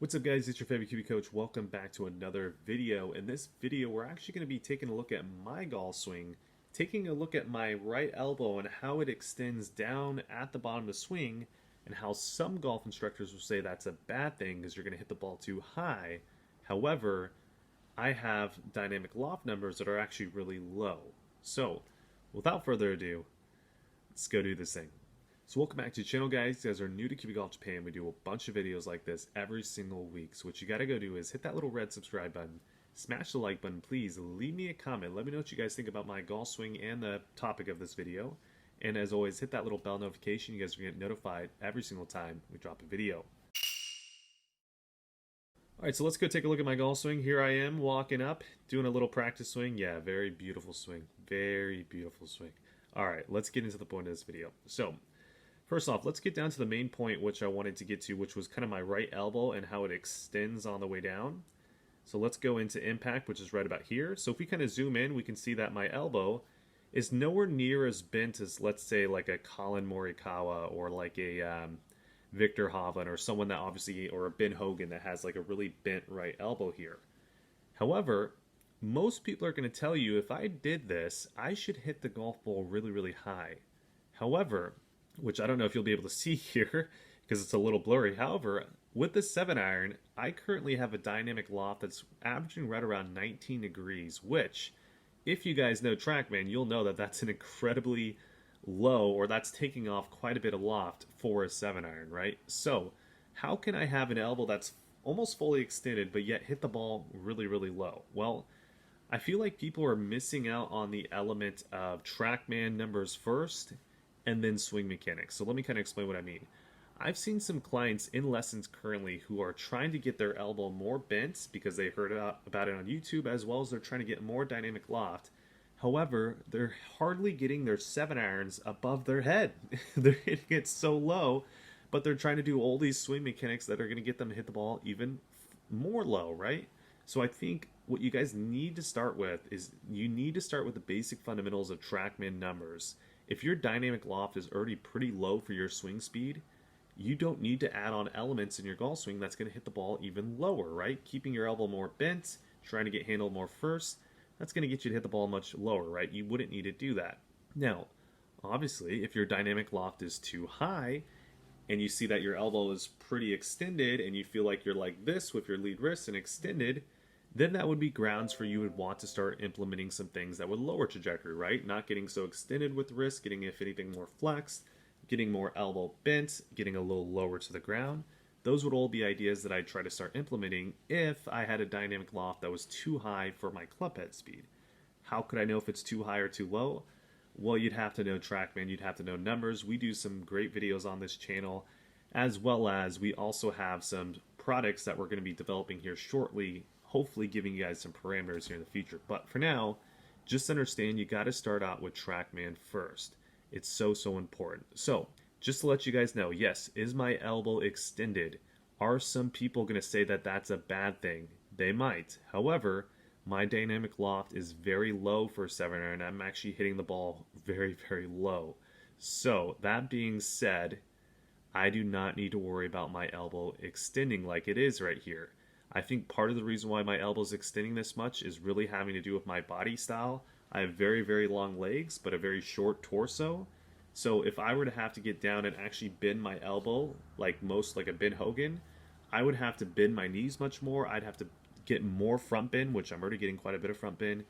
What's up guys, it's your favorite QB coach. Welcome back to another video. In this video, we're actually going to be taking a look at my golf swing, taking a look at my right elbow and how it extends down at the bottom of the swing, and how some golf instructors will say that's a bad thing because you're going to hit the ball too high. However, I have dynamic loft numbers that are actually really low. So, without further ado, let's go do this thing. So welcome back to the channel, guys. If you guys are new to QB Golf Japan, we do a bunch of videos like this every single week. So what you gotta go do is hit that little red subscribe button, smash the like button, please leave me a comment. Let me know what you guys think about my golf swing and the topic of this video. And as always, hit that little bell notification. You guys are gonna get notified every single time we drop a video. Alright, so let's go take a look at my golf swing. Here I am walking up, doing a little practice swing. Yeah, very beautiful swing. Very beautiful swing. Alright, let's get into the point of this video. So, first off, let's get down to the main point which I wanted to get to, which was kind of my right elbow and how it extends on the way down. So let's go into impact, which is right about here. So if we kind of zoom in, we can see that my elbow is nowhere near as bent as, let's say, like a Colin Morikawa or like a Victor Hovland or someone that obviously, or a Ben Hogan that has like a really bent right elbow here. However, most people are going to tell you if I did this, I should hit the golf ball really, really high. However, which I don't know if you'll be able to see here because it's a little blurry. However, with the 7-iron, I currently have a dynamic loft that's averaging right around 19 degrees, which, if you guys know Trackman, you'll know that that's an incredibly low, or that's taking off quite a bit of loft for a 7-iron, right? So, how can I have an elbow that's almost fully extended but yet hit the ball really, really low? Well, I feel like people are missing out on the element of Trackman numbers first and then swing mechanics. So let me kind of explain what I mean. I've seen some clients in lessons currently who are trying to get their elbow more bent because they heard about it on YouTube, as well as they're trying to get more dynamic loft. However, they're hardly getting their 7-irons above their head. They're hitting it so low, but they're trying to do all these swing mechanics that are going to get them to hit the ball even more low, right? So I think what you guys need to start with is you need to start with the basic fundamentals of Trackman numbers. If your dynamic loft is already pretty low for your swing speed, you don't need to add on elements in your golf swing that's going to hit the ball even lower, right? Keeping your elbow more bent, trying to get handled more first, that's going to get you to hit the ball much lower, right? You wouldn't need to do that. Now, obviously, if your dynamic loft is too high and you see that your elbow is pretty extended and you feel like you're like this with your lead wrist and extended, then that would be grounds for you would want to start implementing some things that would lower trajectory, right? Not getting so extended with the wrist, getting, if anything, more flexed, getting more elbow bent, getting a little lower to the ground. Those would all be ideas that I'd try to start implementing if I had a dynamic loft that was too high for my club head speed. How could I know if it's too high or too low? Well, you'd have to know Trackman, you'd have to know numbers. We do some great videos on this channel, as well as we also have some products that we're going to be developing here shortly, hopefully giving you guys some parameters here in the future. But for now, just understand you got to start out with Trackman first. It's so important. So, just to let you guys know, yes, is my elbow extended? Are some people going to say that that's a bad thing? They might. However, my dynamic loft is very low for a 7-iron. I'm actually hitting the ball very, very low. So, that being said, I do not need to worry about my elbow extending like it is right here. I think part of the reason why my elbow is extending this much is really having to do with my body style. I have very, very long legs, but a very short torso. So if I were to have to get down and actually bend my elbow, like a Ben Hogan, I would have to bend my knees much more. I'd have to get more front bend, which I'm already getting quite a bit of front bend.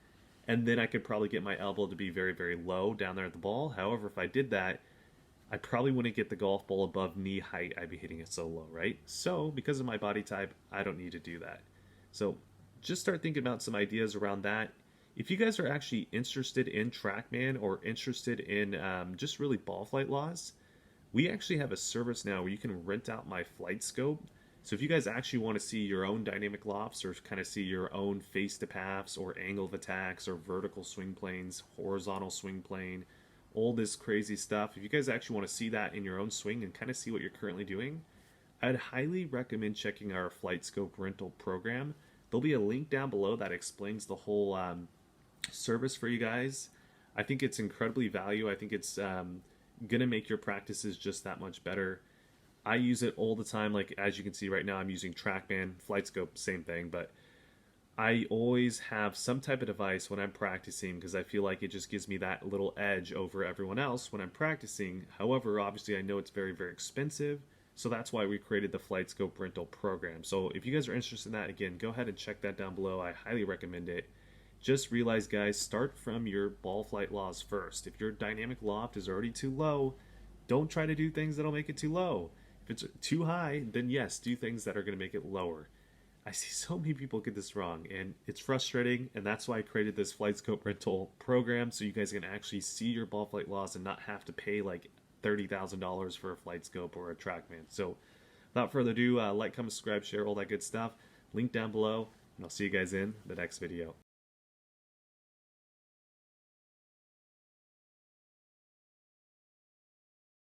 And then I could probably get my elbow to be very, very low down there at the ball. However, if I did that, I probably wouldn't get the golf ball above knee height. I'd be hitting it so low, right? So, because of my body type, I don't need to do that. So, just start thinking about some ideas around that. If you guys are actually interested in Trackman or interested in just really ball flight laws, we actually have a service now where you can rent out my flight scope. So if you guys actually want to see your own dynamic lofts or kind of see your own face to paths or angle of attacks or vertical swing planes, horizontal swing plane, all this crazy stuff, if you guys actually want to see that in your own swing and kind of see what you're currently doing, I'd highly recommend checking our Flight Scope rental program. There'll be a link down below that explains the whole service for you guys. I think it's incredibly valuable. I think it's going to make your practices just that much better. I use it all the time. Like as you can see right now, I'm using Trackman, Flight Scope, same thing, but I always have some type of device when I'm practicing because I feel like it just gives me that little edge over everyone else when I'm practicing. However, obviously I know it's very, very expensive, so that's why we created the Flight Scope rental program. So if you guys are interested in that, again, go ahead and check that down below. I highly recommend it. Just realize, guys, start from your ball flight laws first. If your dynamic loft is already too low, don't try to do things that'll make it too low. If it's too high, then yes, do things that are going to make it lower. I see so many people get this wrong, and it's frustrating, and that's why I created this Flight Scope rental program, so you guys can actually see your ball flight laws and not have to pay like $30,000 for a Flight Scope or a Trackman. So without further ado, like, comment, subscribe, share, all that good stuff. Link down below, and I'll see you guys in the next video.